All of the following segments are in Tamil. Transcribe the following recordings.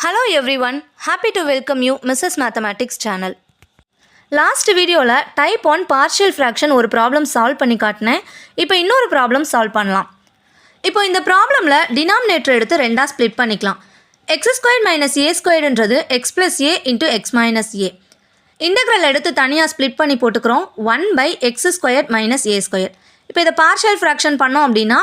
Hello everyone, happy to welcome you Mrs. Mathematics channel. Last video la type 1 partial fraction ஒரு problem solve பண்ணி காட்டினேன். இப்போ இன்னொரு problem solve பண்ணலாம். இப்போ இந்த problemல denominator எடுத்து ரெண்டா split பண்ணிக்கலாம். x squared minus a squared என்றது x plus a into x minus a. Integral எடுத்து தனியா split பண்ணி போட்டுக்கிறோம் 1 by x squared minus a squared. இப்போ இதை partial fraction பண்ணோம் அப்படின்னா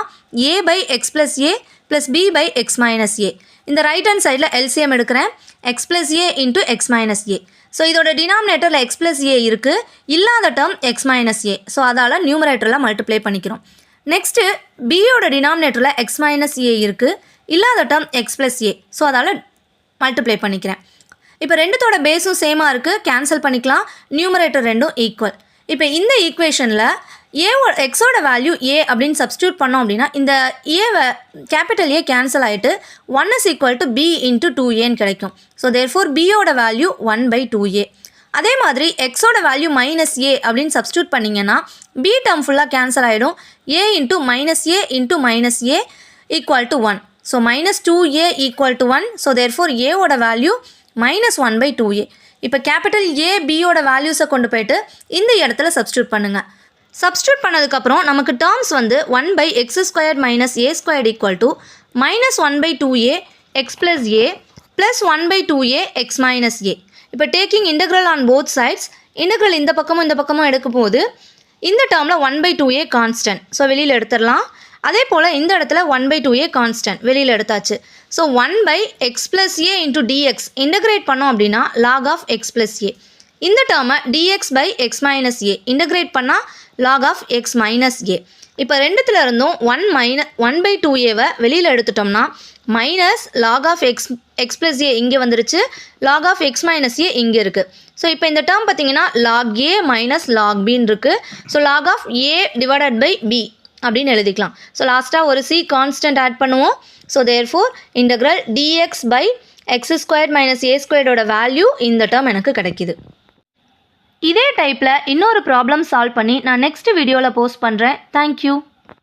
a by x plus a plus b by x minus a. இந்த ரைட் ஹேண்ட் சைடில் LCM எடுக்கிறேன் x plus a into x minus a. So இதோட டினாமினேட்டரில் x plus a இருக்குது, இல்லாத term x minus a. So அதால் நியூமரேட்டரில் மல்டிப்ளை பண்ணிக்கிறோம். நெக்ஸ்ட்டு பியோட டினாமினேட்டரில் x minus a இருக்குது, இல்லாத term x plus a. So அதால் மல்டிப்ளை பண்ணிக்கிறேன். இப்போ ரெண்டுத்தோட பேஸும் சேமாக இருக்குது, கேன்சல் பண்ணிக்கலாம். நியூமரேட்டர் ரெண்டும் ஈக்குவல். இப்போ இந்த ஈக்குவேஷனில் எக்ஸோட வேல்யூ a அப்படின்னு சப்ஸ்டியூட் பண்ணோம் அப்படின்னா இந்த ஏவை கேபிட்டல் ஏ கேன்சல் ஆகிட்டு 1 is equal to b into 2aன்னு கிடைக்கும். ஸோ தேர்ஃபோர் பியோட வேல்யூ 1 by 2a. அதே மாதிரி எக்ஸோட வேல்யூ மைனஸ் ஏ அப்படின்னு சப்ஸ்டியூட் பண்ணிங்கன்னா b டேர்ம் ஃபுல்லாக கேன்சல் ஆகிடும். a into minus a into minus a equal to 1. So minus 2a equal to 1. So therefore ஏவோட வேல்யூ minus 1 by 2a. இப்போ கேபிட்டல் ஏ பியோட வேல்யூஸை கொண்டு போய்ட்டு இந்த இடத்துல சப்ஸ்டியூட் பண்ணுங்கள். சப்ஸ்டியூட் பண்ணதுக்கப்புறம் நமக்கு டேர்ம்ஸ் வந்து 1 by x squared minus a squared equal to minus 1 by 2a x plus a plus 1 by 2a x minus a. இப்போ taking integral on both sides, integral இந்த பக்கமும் எடுக்கும் போது இந்த டேர்மில் 1 by 2a கான்ஸ்டன்ட், ஸோ வெளியில் எடுத்துடலாம். அதே போல் இந்த இடத்துல 1 by 2a கான்ஸ்டன்ட் வெளியில் எடுத்தாச்சு. So 1 by x plus a into dx integrate பண்ணோம் அப்படின்னா log of x plus a. இந்த டேர்மை dx by x minus a integrate பண்ணால் log of x minus a. இப்போ ரெண்டுத்துல இருந்தும் 1 by 2aவை வெளியில் எடுத்துட்டோம்னா minus log of x plus a இங்கே வந்துருச்சு, log of x minus a இங்கே இருக்குது. ஸோ இப்போ இந்த டேர்ம் பார்த்தீங்கன்னா log a minus log bன்னு இருக்குது. So log of a divided by b அப்படின்னு எழுதிக்கலாம். ஸோ லாஸ்ட்டாக ஒரு c கான்ஸ்டன்ட் ஆட் பண்ணுவோம். So therefore integral dx by x squared minus a squaredோட வேல்யூ இந்த டேர்ம் எனக்கு கிடைக்கிது. இதே டைப்பில் இன்னொரு ப்ராப்ளம் சால்வ் பண்ணி நான் நெக்ஸ்ட் வீடியோவில் போஸ்ட் பண்ணுறேன். தேங்க்யூ.